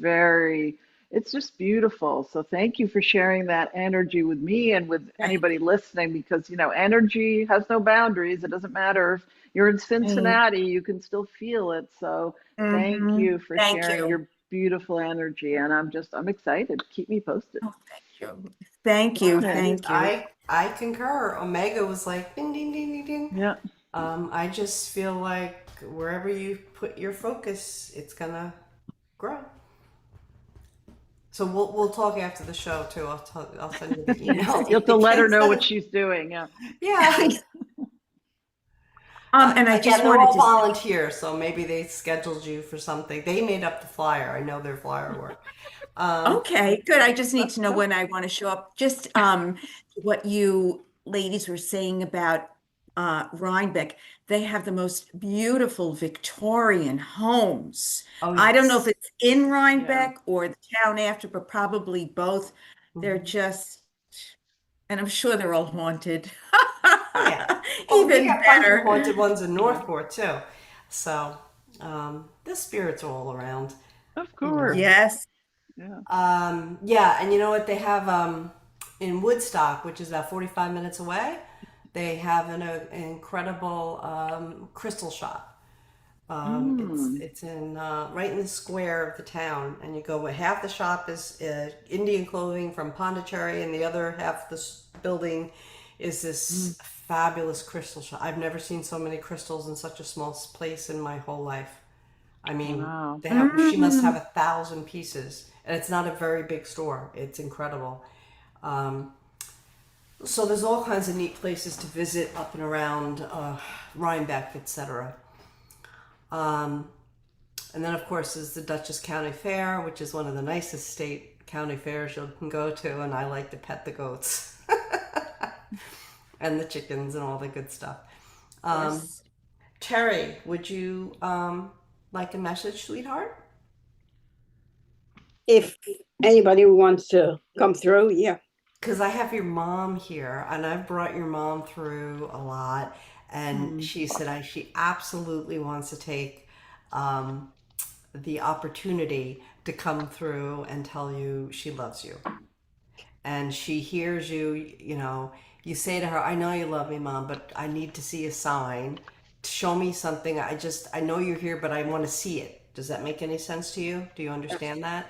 It's just beautiful. So thank you for sharing that energy with me and with Thank anybody listening, because energy has no boundaries. It doesn't matter if you're in you. Cincinnati, you can still feel it. So thank Hmm. you for Thank sharing you. your beautiful energy, and I'm excited. Keep me posted. Oh, thank you. Thank you. Well, Okay. and Thank you. I concur. Omega was like ding ding ding ding ding. Yeah. I just feel like wherever you put your focus, it's gonna grow. So we'll talk after the show too. I'll send you the email You have to link let her and know what stuff. she's doing. Yeah. Yeah. And I just Again, they're wanted all to say, volunteers, so maybe they scheduled you for something. They made up the flyer. I know their flyer work. Um, okay, good. I just need to know when I want to show up. Just what you ladies were saying about Rhinebeck. They have the most beautiful Victorian homes. oh I don't know if yes. it's in Yeah. Rhinebeck or the town after, but probably both. They're Hmm. just, and I'm sure they're all haunted. Oh yeah. Oh, we Even got a bunch of better. haunted ones in Yeah. Northport too. So the spirits are all around. Of You know. course. Yes. Yeah. Yeah, and you know what? They have in Woodstock, which is about 45 minutes away, they have an incredible crystal shop. Mm. It's in right in the square of the town, and you go. Half the shop is Indian clothing from Pondicherry, and the other half of this building is Mm. this fabulous crystal shop. I've never seen so many crystals in such a small place in my whole life. I mean, Wow. they have. She must have Mm. 1,000 pieces, and it's not a very big store. It's incredible. Um, so there's all kinds of neat places to visit up and around Rhinebeck, etc. Um, and then, of course, is the Dutchess County Fair, which is one of the nicest state county fairs you can go to. And I like to pet the goats and the chickens and all the good stuff. Um, Yes. Terry, would you like a message, sweetheart? If anybody wants to come through, yeah. Because I have your mom here, and I've brought your mom through a lot, and Mm. she said she absolutely wants to take um, the opportunity to come through and tell you she loves you. And she hears you, you say to her, I know you love me, mom, but I need to see a sign. Show me something. I know you're here, but I want to see it. Does that make any sense to you? Do you Yes. understand that?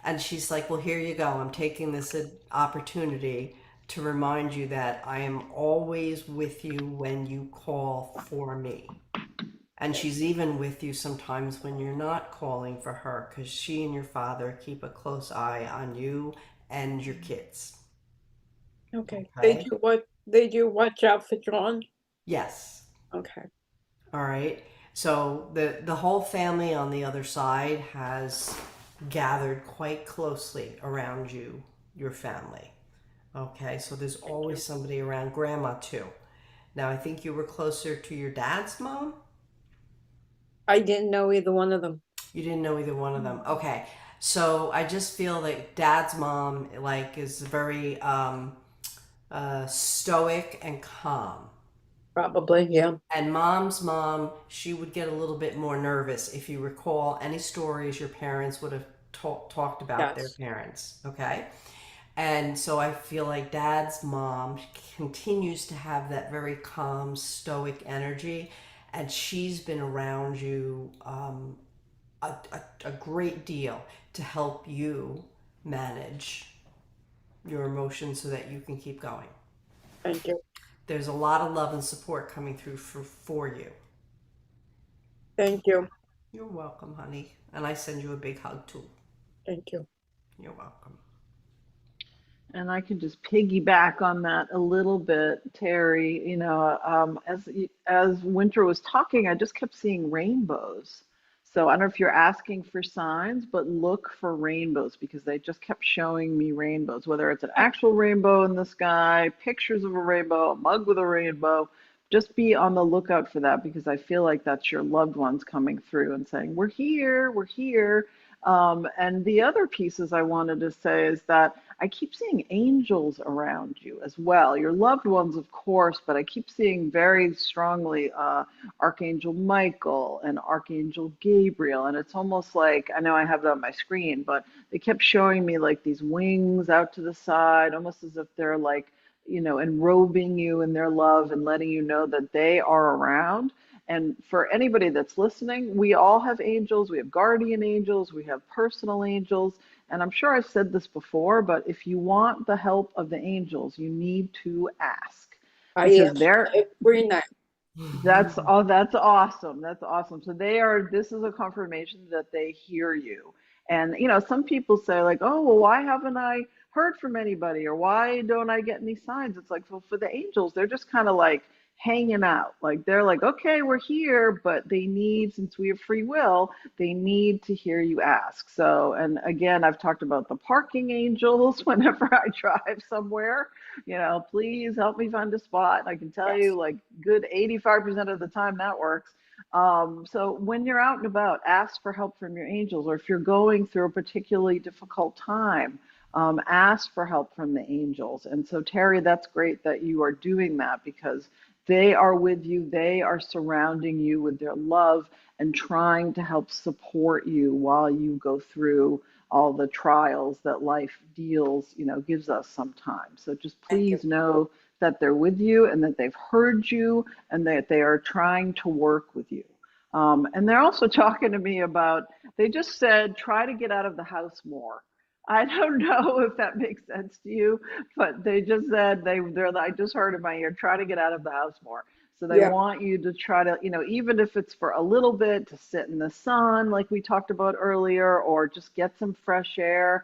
And she's like, well, here you go. I'm taking this opportunity to remind you that I am always with you when you call for me. And Yes. she's even with you sometimes when you're not calling for her because she and your father keep a close eye on you and your kids. Okay. Okay? They do watch out for John? Yes. Okay. All right. So the whole family on the other side has gathered quite closely around you, your family. Okay? So there's Thank you. always somebody around, grandma too. Now I think you were closer to your dad's mom. I didn't know either one of them. You didn't know either one of them. Mm. Okay. So I just feel like dad's mom like is very stoic and calm. Probably, yeah. And mom's mom, she would get a little bit more nervous if you recall any stories your parents would have talked about their Yes. parents. Okay. And so I feel like dad's mom continues to have that very calm, stoic energy. And she's been around you a great deal to help you manage your emotions so that you can keep going. Thank you. There's a lot of love and support coming through for you. Thank you. You're welcome, honey. And I send you a big hug too. Thank you. You're welcome. And I can just piggyback on that a little bit, Terry. As Winter was talking, I just kept seeing rainbows. So I don't know if you're asking for signs, but look for rainbows because they just kept showing me rainbows, whether it's an actual rainbow in the sky, pictures of a rainbow, a mug with a rainbow. Just be on the lookout for that because I feel like that's your loved ones coming through and saying, "We're here, we're here." And the other pieces I wanted to say is that I keep seeing angels around you as well. Your loved ones, of course, but I keep seeing very strongly Archangel Michael and Archangel Gabriel. And it's almost like, I know I have it on my screen, but they kept showing me like these wings out to the side, almost as if they're like, enrobing you in their love and letting you know that they are around. And for anybody that's listening, we all have angels. We have guardian angels. We have personal angels. And I'm sure I've said this before, but if you want the help of the angels, you need to ask I because ask every night. that's awesome. That's awesome. So this is a confirmation that they hear you. And some people say like, "Oh, well, why haven't I heard from anybody or why don't I get any signs?" It's like, well, for the angels, they're just kind of like hanging out. Like they're like, "Okay, we're here," but they need, since we have free will, they need to hear you ask. So, and again, I've talked about the parking angels whenever I drive somewhere, please help me find a spot. And I can tell Yes. you, like, good 85% of the time that works. So when you're out and about, ask for help from your angels, or if you're going through a particularly difficult time, ask for help from the angels. And so, Terry, that's great that you are doing that because they are with you. They are surrounding you with their love and trying to help support you while you go through all the trials that life deals, gives us sometimes. So just Thank you. please know that they're with you and that they've heard you and that they are trying to work with you. And they're also talking to me about, they just said, try to get out of the house more. I don't know if that makes sense to you, but they just said I just heard in my ear, try to get out of the house more. So they Yeah. want you to try to, even if it's for a little bit, to sit in the sun, like we talked about earlier, or just get some fresh air.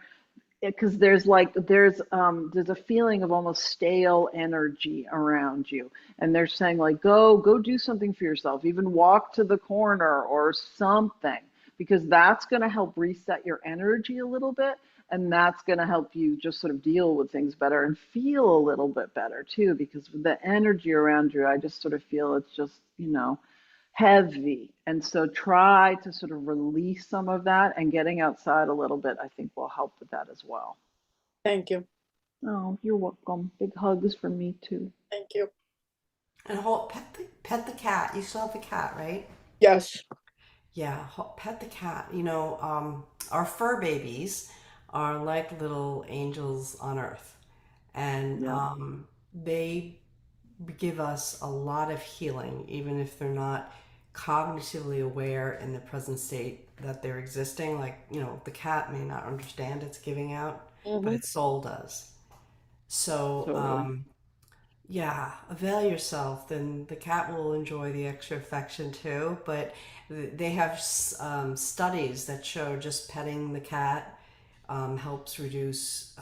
Because there's a feeling of almost stale energy around you, and they're saying like, go do something for yourself, even walk to the corner or something, because that's going to help reset your energy a little bit, and that's going to help you just sort of deal with things better and feel a little bit better too, because with the energy around you, I just sort of feel it's just, heavy. And so try to sort of release some of that, and getting outside a little bit, I think, will help with that as well. Thank you. Oh, you're welcome. Big hugs from me too. Thank you. And pet the cat. You still have the cat, right? Yes. Yeah, pet the cat. Our fur babies are like little angels on earth, and Yep. they give us a lot of healing, even if they're not cognitively aware in the present state that they're existing. Like, the cat may not understand it's giving out, but Mm-hmm. its soul does. So, Totally. yeah, avail yourself. Then the cat will enjoy the extra affection too. But they have studies that show just petting the cat helps reduce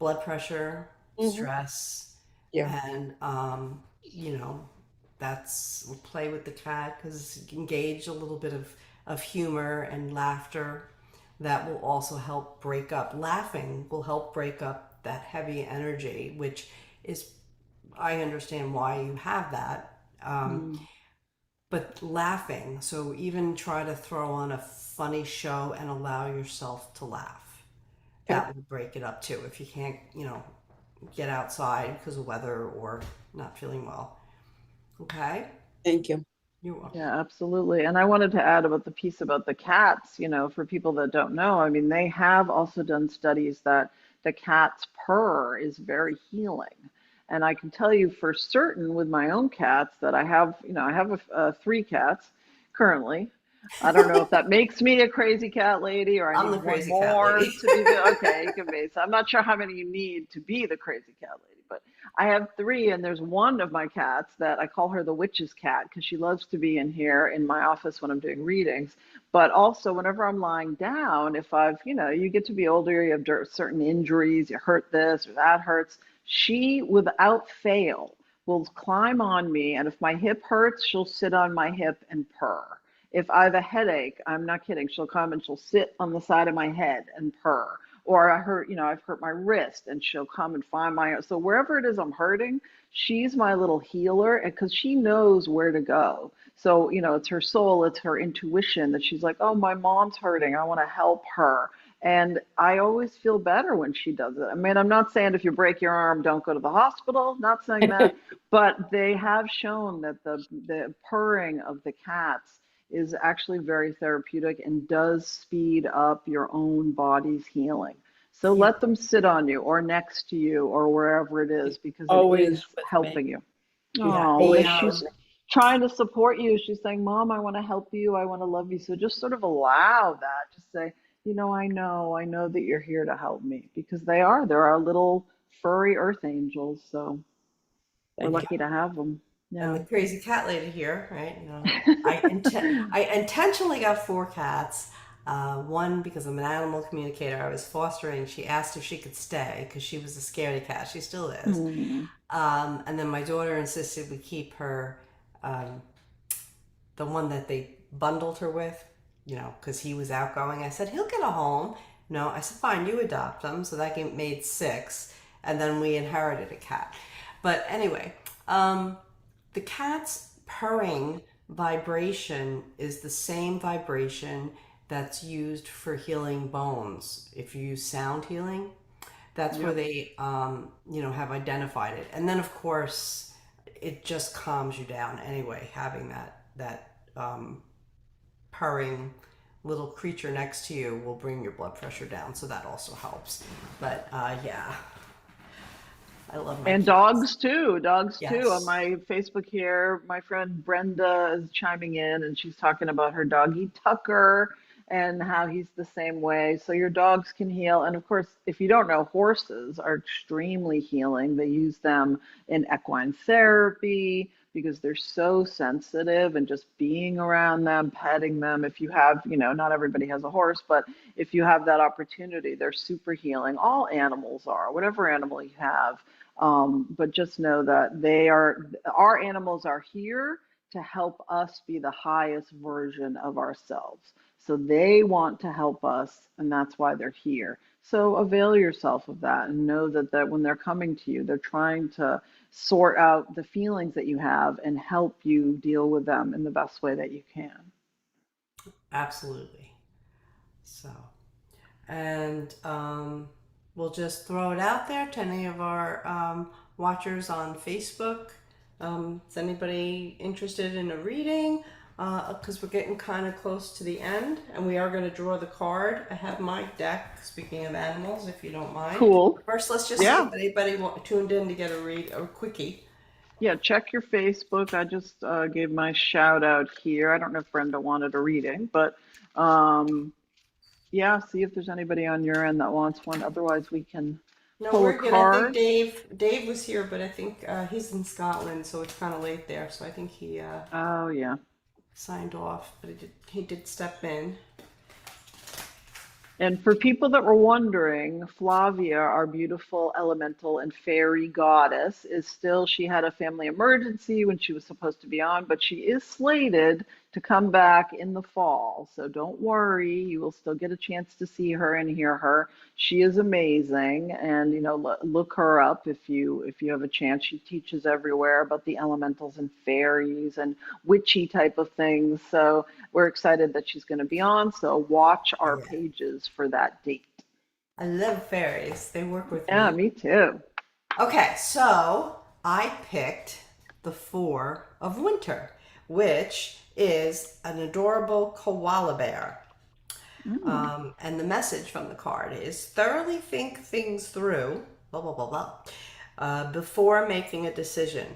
blood pressure, Mm-hmm. stress, Yeah. and we'll play with the cat because engage a little bit of humor and laughter. That will also help break up. Laughing will help break up that heavy energy, which is, I understand why you have that. Mm. But laughing, so even try to throw on a funny show and allow yourself to laugh. Okay. That will break it up too. If you can't, get outside because of weather or not feeling well. Okay? Thank you. You're welcome. Yeah, absolutely. And I wanted to add about the piece about the cats, for people that don't know, I mean, they have also done studies that the cat's purr is very healing. And I can tell you for certain with my own cats that I have three cats currently. I don't know if that makes me a crazy cat lady or I I'm need the one crazy cat more lady. to be the, okay, you can be. So I'm not sure how many you need to be the crazy cat lady. but I have three, and there's one of my cats that I call her the witch's cat because she loves to be in here in my office when I'm doing readings. But also, whenever I'm lying down, if you get to be older, you have certain injuries, you hurt this or that hurts. She, without fail, will climb on me, and if my hip hurts, she'll sit on my hip and purr. If I have a headache, I'm not kidding, she'll come and she'll sit on the side of my head and purr. Or I've hurt my wrist and she'll come and find so wherever it is I'm hurting, she's my little healer because she knows where to go. So, it's her soul, it's her intuition that she's like, oh, my mom's hurting. I want to help her. And I always feel better when she does it. I mean, I'm not saying if you break your arm, don't go to the hospital, not saying that, but they have shown that the purring of the cats is actually very therapeutic and does speed up your own body's healing. So Yeah. let them sit on you or next to you or wherever it is because it Always is with me. helping you. Yeah. Oh, The, and she's trying to support you. She's saying, Mom, I want to help you. I want to love you. So just sort of allow that. Just say, I know that you're here to help me because they're our little furry earth angels. So we're Thank you. lucky to have them. and Yeah. the crazy cat lady here, right? I intentionally got four cats. One because I'm an animal communicator. I was fostering. She asked if she could stay because she was a scaredy cat. She still is. Mm. And then my daughter insisted we keep her, um, the one that they bundled her with, because he was outgoing. I said, he'll get a home. No, I said, fine, you adopt him. So that made six. And then we inherited a cat. But anyway, the cat's purring vibration is the same vibration that's used for healing bones. If you use sound healing, that's where Yep. they, have identified it. And then, of course, it just calms you down anyway, having that purring little creature next to you will bring your blood pressure down. So that also helps. But yeah, I love my And kitties. dogs too. On Yes. my Facebook here, my friend Brenda is chiming in and she's talking about her doggy Tucker and how he's the same way. So your dogs can heal. And of course, if you don't know, horses are extremely healing. They use them in equine therapy because they're so sensitive and just being around them, petting them. If you have, not everybody has a horse, but if you have that opportunity, they're super healing. All animals are, whatever animal you have. But just know that our animals are here to help us be the highest version of ourselves. So they want to help us, and that's why they're here. So avail yourself of that and know that when they're coming to you, they're trying to sort out the feelings that you have and help you deal with them in the best way that you can. Absolutely. So, and we'll just throw it out there to any of our watchers on Facebook. Is anybody interested in a reading? Because we're getting kind of close to the end, and we are going to draw the card. I have my deck. Speaking of animals, if you don't mind. Cool. First, let's just see Yeah. if anybody tuned in to get a quickie. Yeah, check your Facebook. I just gave my shout out here. I don't know if Brenda wanted a reading, but yeah, see if there's anybody on your end that wants one. Otherwise, we can No, pull a we're good. I think card. Dave was here, but I think he's in Scotland, so it's kind of late there. So I think he Oh, yeah. signed off, but he did step in. And for people that were wondering, Flavia, our beautiful elemental and fairy goddess, she had a family emergency when she was supposed to be on, but she is slated to come back in the fall. So don't worry, you will still get a chance to see her and hear her. She is amazing, and look her up if you have a chance. She teaches everywhere about the elementals and fairies and witchy type of things. So we're excited that she's going to be on. So watch our Yeah. pages for that date. I love fairies. They work with Yeah, me. me too. Okay, so I picked the Four of Winter, which is an adorable koala bear. And the message from the card is thoroughly think things through, blah, blah, blah, blah, before making a decision.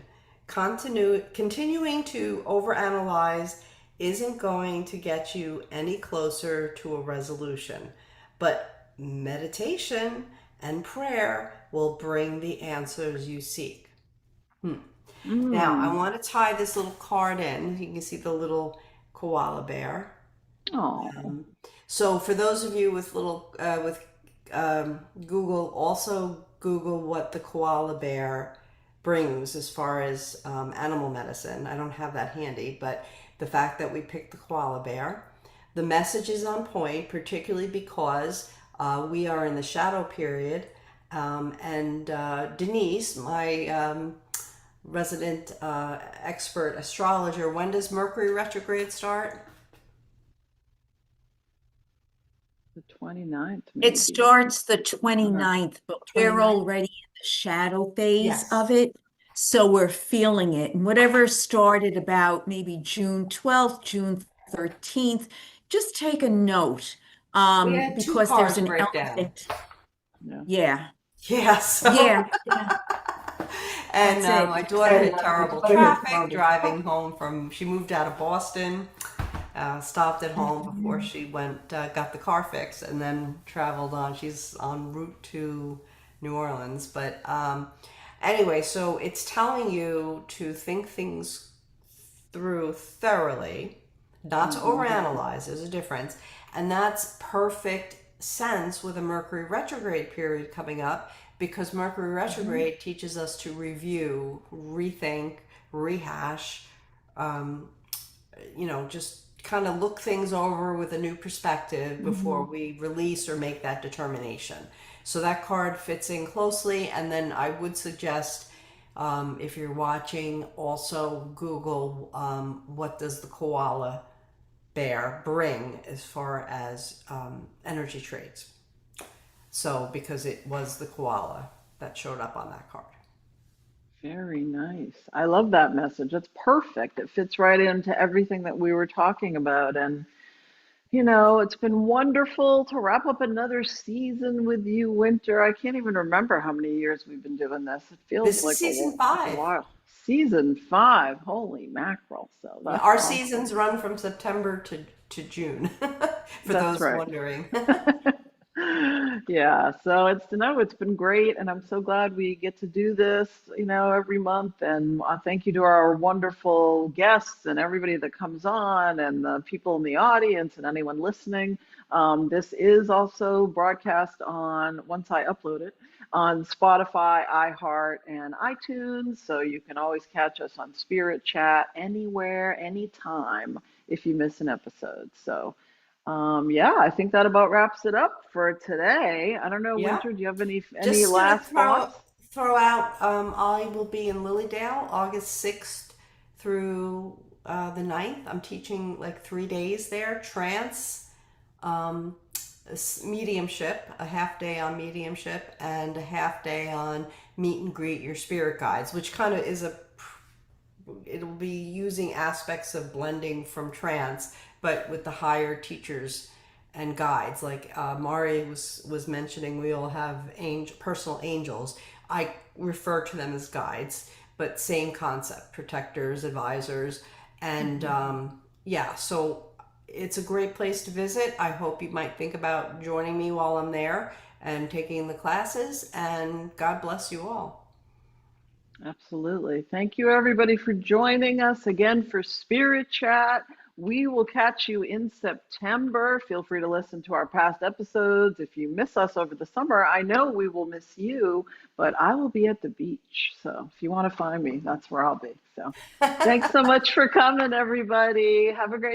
Continuing to overanalyze isn't going to get you any closer to a resolution, but meditation and prayer will bring the answers you seek. Now, I Mm. want to tie this little card in. You can see the little koala bear. Oh, So for those of you with Google, also Google what the koala bear brings as far as animal medicine. I don't have that handy, but the fact that we picked the koala bear, the message is on point, particularly because we are in the shadow period, and Denise, my resident expert astrologer, when does Mercury retrograde start? the 29th, It maybe. starts the Okay. 29th, but we're 29th? already in the shadow phase Yes. of it. So we're feeling it. And whatever started about maybe June 12th, June 13th, just take a note. We had two Because there's cards an break down. element. Yeah. Yeah. Yeah, so Yeah. Yeah. and That's it. my daughter had terrible traffic driving home from. She moved out of Boston, stopped at home before Mhm. she went got the car fixed, and then traveled on. She's en route to New Orleans, but anyway, so it's telling you to think things through thoroughly, not to Mm-hmm. overanalyze. There's a difference, and that's perfect sense with a Mercury retrograde period coming up because Mercury Mhm. retrograde teaches us to review, rethink, rehash, um, just kind of look things over with a new perspective before Mhm. we release or make that determination. So that card fits in closely. And then I would suggest, if you're watching, also Google what does the koala bear bring as far as energy traits. So because it was the koala that showed up on that card. Very nice. I love that message. It's perfect. It fits right into everything that we were talking about. And, it's been wonderful to wrap up another season with you, Winter. I can't even remember how many years we've been doing this. It feels This is like season like a 5. while. Season 5. Holy mackerel. So Yeah, that's our awesome. seasons run from September to June, for That's those right. wondering. Yeah, so it's been great, and I'm so glad we get to do this, every month. And thank you to our wonderful guests and everybody that comes on, and the people in the audience, and anyone listening. This is also broadcast on, once I upload it, on Spotify, iHeart, and iTunes. So you can always catch us on Spirit Chat anywhere, anytime if you miss an episode. So. Yeah, I think that about wraps it up for today. I don't know, Yeah, Winter, do you have any just gonna last thoughts? throw out. I will be in Lilydale August 6th through the 9th. I'm teaching like 3 days there, trance, um, mediumship, a half day on mediumship, and a half day on meet and greet your spirit guides, which kind of is it'll be using aspects of blending from trance, but with the higher teachers and guides. Like Mari was mentioning, we all have personal angels. I refer to them as guides, but same concept: protectors, advisors, and Mhm. yeah. So it's a great place to visit. I hope you might think about joining me while I'm there and taking the classes. And God bless you all. Absolutely. Thank you, everybody, for joining us again for Spirit Chat. We will catch you in September. Feel free to listen to our past episodes. If you miss us over the summer, I know we will miss you, but I will be at the beach. So if you want to find me, that's where I'll be. So thanks so much for coming, everybody. Have a great